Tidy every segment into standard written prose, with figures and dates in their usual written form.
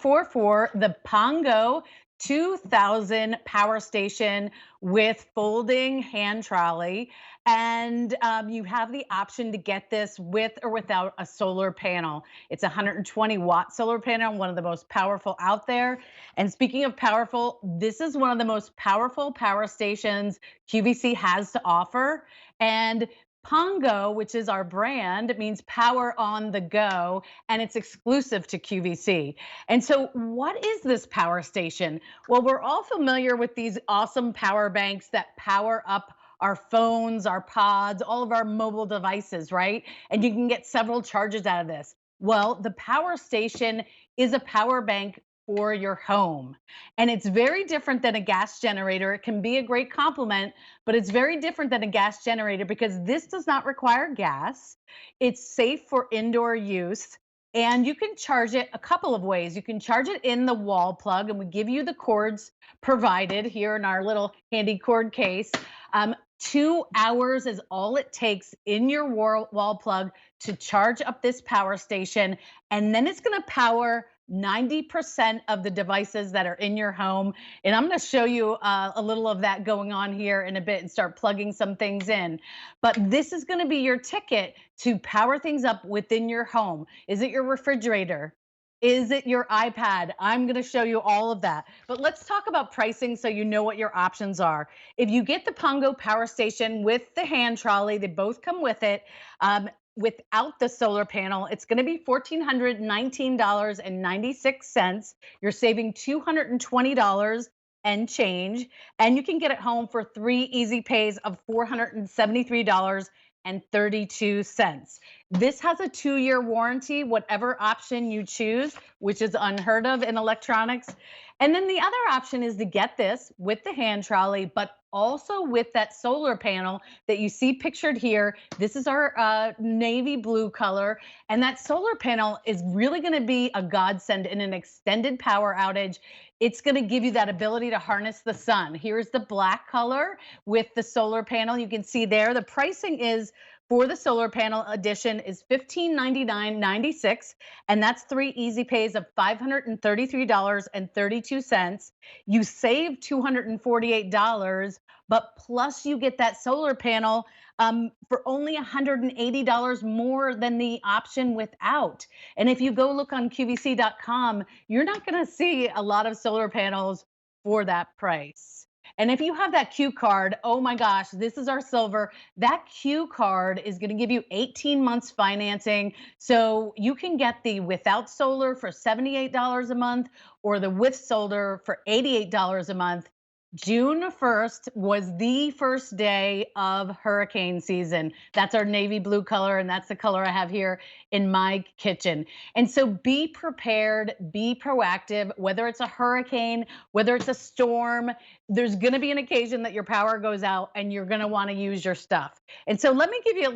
444, the Pongo 2000 power station with folding hand trolley. And you have the option to get this with or without a solar panel. It's a 120-watt solar panel, one of the most powerful out there. And speaking of powerful, this is one of the most powerful power stations QVC has to offer. And Pongo, which is our brand, means power on the go, and it's exclusive to QVC. And so, what is this power station? Well, we're all familiar with these awesome power banks that power up our phones, our pods, all of our mobile devices, right? And you can get several charges out of this. Well, the power station is a power bank for your home. And it's very different than a gas generator. It can be a great complement, but it's very different than a gas generator because this does not require gas. It's safe for indoor use. And you can charge it a couple of ways. You can charge it in the wall plug, and we give you the cords provided here in our little handy cord case. 2 hours is all it takes in your wall plug to charge up this power station, and then it's going to power 90% of the devices that are in your home. And I'm going to show you a little of that going on here in a bit and start plugging some things in. But this is going to be your ticket to power things up within your home. Is it your refrigerator? Is it your iPad? I'm going to show you all of that. But let's talk about pricing so you know what your options are. If you get the Pongo Power Station with the hand trolley, they both come with it. Without the solar panel, it's going to be $1,419.96. You're saving $220 and change, and you can get it home for 3 easy pays of $473.32. This has a 2-year warranty, whatever option you choose, which is unheard of in electronics. And then the other option is to get this with the hand trolley, but also with that solar panel that you see pictured here. This is our navy blue color. And that solar panel is really going to be a godsend in an extended power outage. It's going to give you that ability to harness the sun. Here's the black color with the solar panel. You can see there the pricing is for the solar panel edition is $1599.96, and that's 3 easy pays of $533.32. You save $248, but plus you get that solar panel for only $180 more than the option without. And if you go look on QVC.com, you're not going to see a lot of solar panels for that price. And if you have that Q card, oh my gosh, this is our silver. That Q card is going to give you 18 months financing. So you can get the without solar for $78 a month or the with solar for $88 a month. June 1st was the first day of hurricane season. That's our navy blue color, and that's the color I have here in my kitchen. And so be prepared, be proactive, whether it's a hurricane, whether it's a storm, there's going to be an occasion that your power goes out and you're going to want to use your stuff. And so let me give you a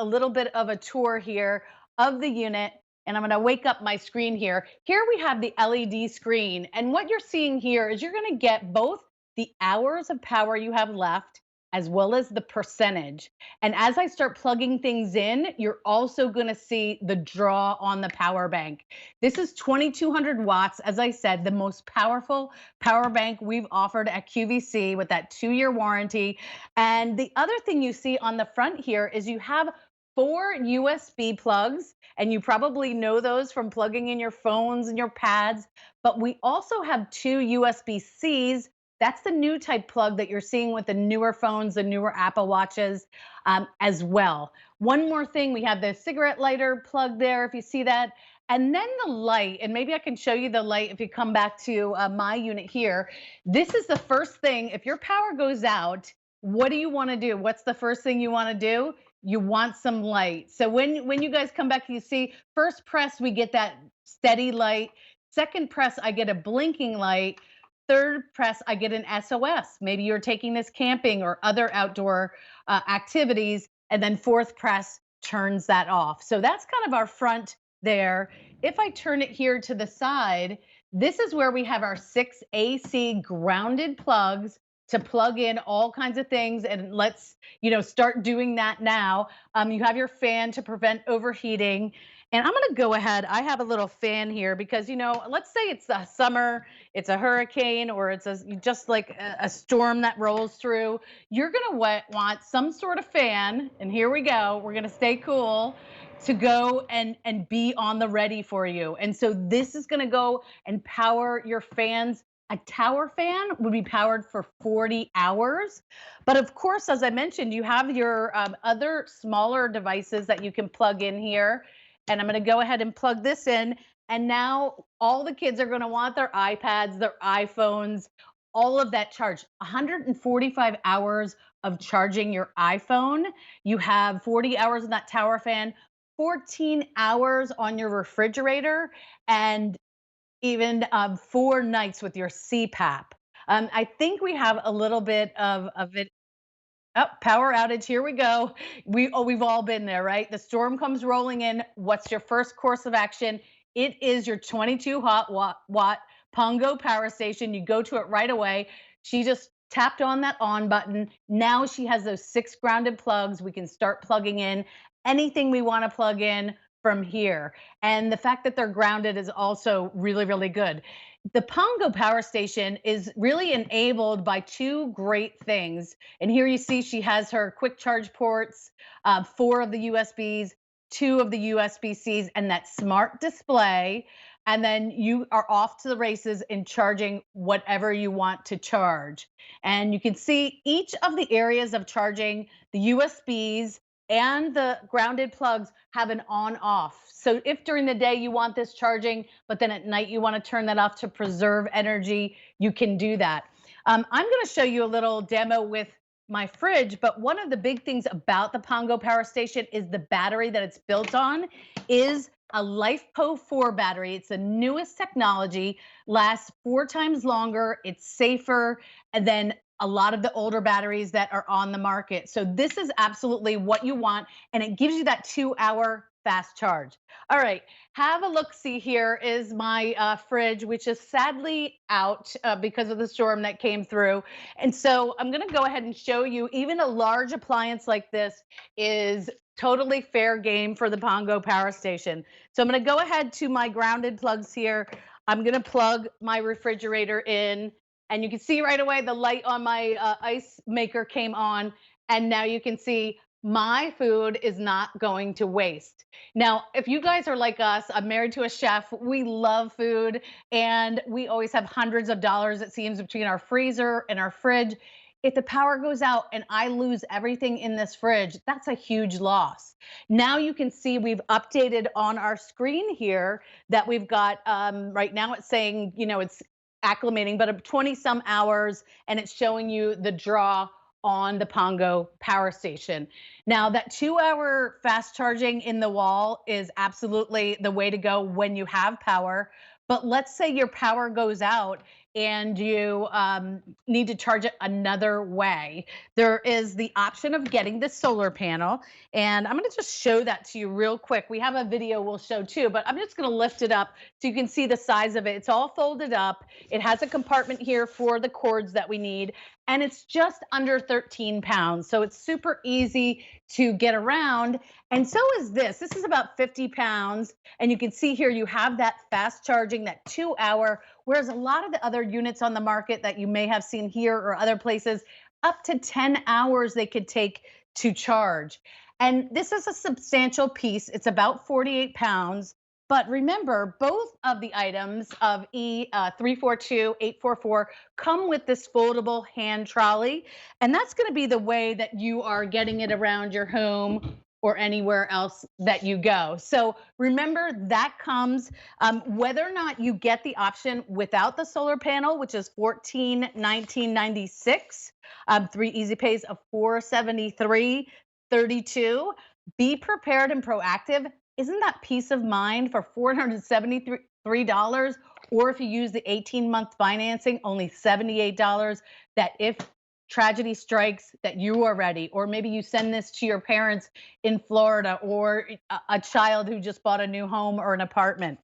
little bit of a tour here of the unit. And I'm going to wake up my screen here. Here we have the LED screen. And what you're seeing here is you're going to get both the hours of power you have left as well as the percentage. And as I start plugging things in, you're also going to see the draw on the power bank. This is 2200 watts, as I said, the most powerful power bank we've offered at QVC with that 2-year warranty. And the other thing you see on the front here is you have 4 USB plugs, and you probably know those from plugging in your phones and your pads, but we also have 2 USB-Cs. That's the new type plug that you're seeing with the newer phones, the newer Apple Watches as well. One more thing, we have the cigarette lighter plug there, if you see that. And then the light, and maybe I can show you the light if you come back to my unit here. This is the first thing, if your power goes out, what do you want to do? What's the first thing you want to do? You want some light. So when you guys come back, you see first press, we get that steady light. Second press, I get a blinking light. Third press, I get an SOS. Maybe you're taking this camping or other outdoor activities. And then fourth press turns that off. So that's kind of our front there. If I turn it here to the side, this is where we have our 6 AC grounded plugs to plug in all kinds of things. And let's, start doing that now. You have your fan to prevent overheating. And I'm going to go ahead. I have a little fan here because, let's say it's a summer, it's a hurricane, or it's just like a storm that rolls through. You're going to want some sort of fan. And here we go. We're going to stay cool to go and be on the ready for you. And so this is going to go and power your fans. A tower fan would be powered for 40 hours. But of course, as I mentioned, you have your other smaller devices that you can plug in here, and I'm going to go ahead and plug this in. And now all the kids are going to want their iPads, their iPhones, all of that charged. 145 hours of charging your iPhone. You have 40 hours in that tower fan, 14 hours on your refrigerator, and even 4 nights with your CPAP. I think we have a little bit of it. Oh, power outage. Here we go. We've all been there, right? The storm comes rolling in. What's your first course of action? It is your 22 watt Pongo power station. You go to it right away. She just tapped on that on button. Now she has those 6 grounded plugs. We can start plugging in anything we want to plug in from here. And the fact that they're grounded is also really, really good. The Pongo power station is really enabled by two great things. And here you see she has her quick charge ports, 4 of the USBs, 2 of the USB-Cs, and that smart display. And then you are off to the races in charging whatever you want to charge. And you can see each of the areas of charging, the USBs and the grounded plugs have an on off. So if during the day you want this charging, but then at night you want to turn that off to preserve energy, you can do that. I'm going to show you a little demo with my fridge, but one of the big things about the Pongo power station is the battery that it's built on is a LifePo 4 battery. It's the newest technology, lasts 4 times longer, it's safer than a lot of the older batteries that are on the market. So this is absolutely what you want, and it gives you that 2-hour fast charge. All right, have a look. See, here is my fridge, which is sadly out because of the storm that came through. And so I'm going to go ahead and show you even a large appliance like this is totally fair game for the Pongo power station. So I'm going to go ahead to my grounded plugs here. I'm going to plug my refrigerator in, and you can see right away the light on my ice maker came on. And now you can see my food is not going to waste. Now, if you guys are like us, I'm married to a chef. We love food, and we always have hundreds of dollars, it seems, between our freezer and our fridge. If the power goes out and I lose everything in this fridge, that's a huge loss. Now you can see we've updated on our screen here that we've got right now it's saying, it's acclimating, but 20 some hours, and it's showing you the draw on the Pongo power station. Now, that 2-hour fast charging in the wall is absolutely the way to go when you have power. But let's say your power goes out and you need to charge it another way. There is the option of getting the solar panel. And I'm going to just show that to you real quick. We have a video we'll show too, but I'm just going to lift it up so you can see the size of it. It's all folded up. It has a compartment here for the cords that we need, and it's just under 13 pounds. So it's super easy to get around. And so is this. This is about 50 pounds. And you can see here you have that fast charging, that 2-hour, whereas a lot of the other units on the market that you may have seen here or other places, up to 10 hours they could take to charge. And this is a substantial piece. It's about 48 pounds. But remember, both of the items of E342, 844 come with this foldable hand trolley. And that's going to be the way that you are getting it around your home or anywhere else that you go. So remember, that comes whether or not you get the option without the solar panel, which is $14,1996, 3 easy pays of $473.32. Be prepared and proactive. Isn't that peace of mind for $473? Or if you use the 18-month financing, only $78, that if tragedy strikes, that you are ready. Or maybe you send this to your parents in Florida, or a child who just bought a new home or an apartment.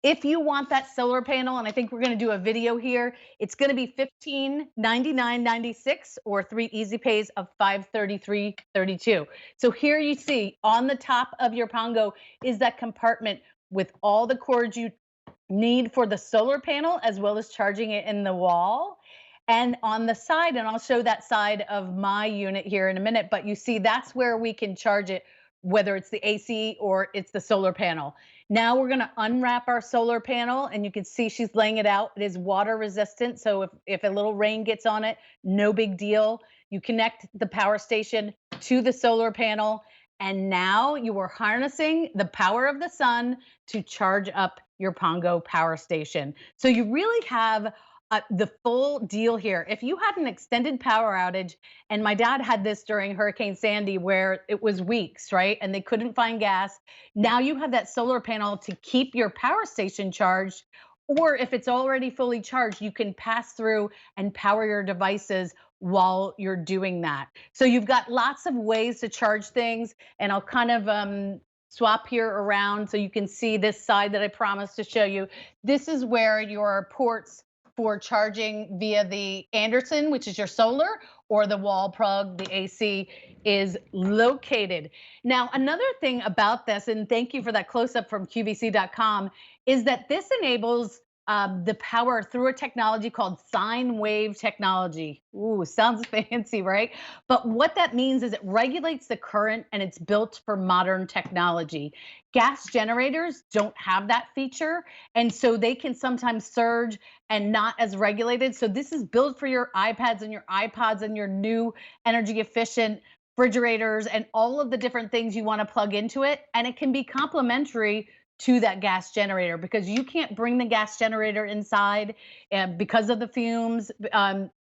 If you want that solar panel, and I think we're going to do a video here, it's going to be 1599.96 or 3 easy pays of 533.32. So here you see on the top of your Pongo is that compartment with all the cords you need for the solar panel as well as charging it in the wall. And on the side, and I'll show that side of my unit here in a minute, but you see that's where we can charge it, whether it's the AC or it's the solar panel. Now we're going to unwrap our solar panel, and you can see she's laying it out. It is water resistant, so if a little rain gets on it, no big deal. You connect the power station to the solar panel, and now you are harnessing the power of the sun to charge up your Pongo power station. So you really have the full deal here. If you had an extended power outage, and my dad had this during Hurricane Sandy where it was weeks, right? And they couldn't find gas. Now you have that solar panel to keep your power station charged. Or if it's already fully charged, you can pass through and power your devices while you're doing that. So you've got lots of ways to charge things. And I'll kind of swap here around so you can see this side that I promised to show you. This is where your ports for charging via the Anderson, which is your solar, or the wall plug, the AC, is located. Now, another thing about this, and thank you for that close up from QVC.com, is that this enables the power through a technology called sine wave technology. Ooh, sounds fancy, right? But what that means is it regulates the current and it's built for modern technology. Gas generators don't have that feature, and so they can sometimes surge and not as regulated. So this is built for your iPads and your iPods and your new energy efficient refrigerators and all of the different things you want to plug into it. And it can be complementary to that gas generator because you can't bring the gas generator inside because of the fumes.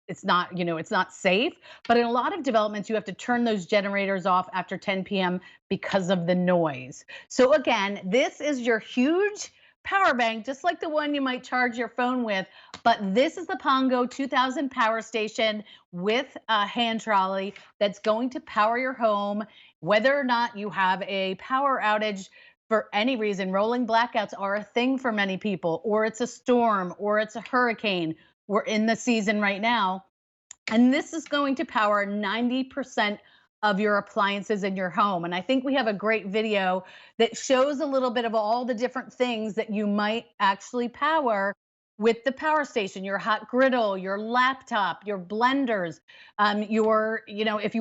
It's not, it's not safe. But in a lot of developments, you have to turn those generators off after 10 p.m. because of the noise. So again, this is your huge power bank, just like the one you might charge your phone with. But this is the Pongo 2000 power station with a hand trolley that's going to power your home, whether or not you have a power outage for any reason. Rolling blackouts are a thing for many people, or it's a storm, or it's a hurricane. We're in the season right now. And this is going to power 90% of your appliances in your home. And I think we have a great video that shows a little bit of all the different things that you might actually power with the power station, your hot griddle, your laptop, your blenders, if you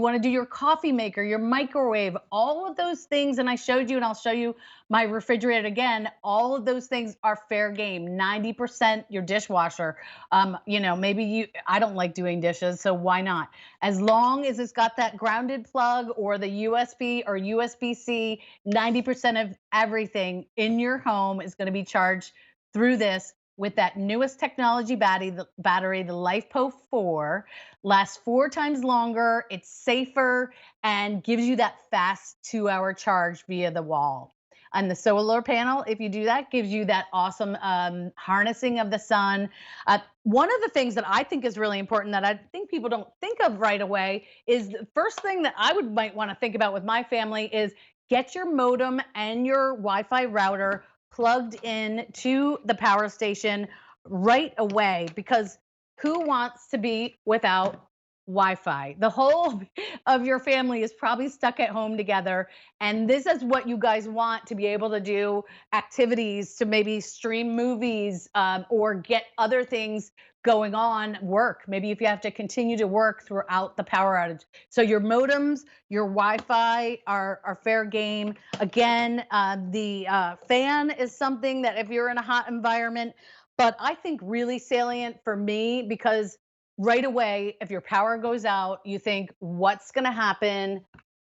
want to do your coffee maker, your microwave, all of those things. And I showed you, and I'll show you my refrigerator again. All of those things are fair game. 90% your dishwasher. I don't like doing dishes, so why not? As long as it's got that grounded plug or the USB or USB-C, 90% of everything in your home is going to be charged through this with that newest technology battery, the LifePo 4, lasts 4 times longer, it's safer, and gives you that fast 2-hour charge via the wall. And the solar panel, if you do that, gives you that awesome harnessing of the sun. One of the things that I think is really important that I think people don't think of right away is the first thing that might want to think about with my family is get your modem and your Wi-Fi router plugged in to the power station right away, because who wants to be without Wi-Fi? The whole of your family is probably stuck at home together, and this is what you guys want to be able to do activities, to maybe stream movies or get other things going on, work. Maybe if you have to continue to work throughout the power outage. So your modems, your Wi-Fi are fair game. Again, the fan is something that if you're in a hot environment, but I think really salient for me, because right away, if your power goes out, you think, what's going to happen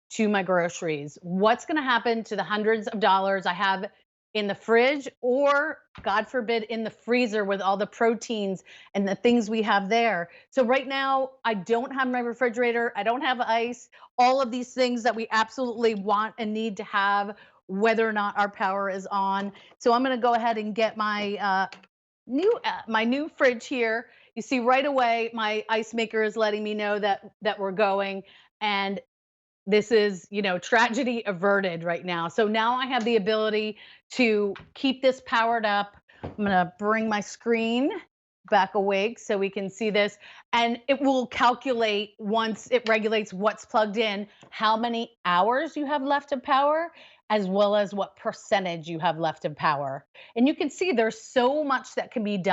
to my groceries? What's going to happen to the hundreds of dollars I have in the fridge, or God forbid, in the freezer with all the proteins and the things we have there? So right now, I don't have my refrigerator. I don't have ice. All of these things that we absolutely want and need to have, whether or not our power is on. So I'm going to go ahead and get my new fridge here. You see right away, my ice maker is letting me know that we're going, and this is, tragedy averted right now. So now I have the ability to keep this powered up I'm gonna bring my screen back awake so we can see this. And it will calculate, once it regulates what's plugged in, how many hours you have left of power, as well as what percentage you have left of power. And you can see there's so much that can be done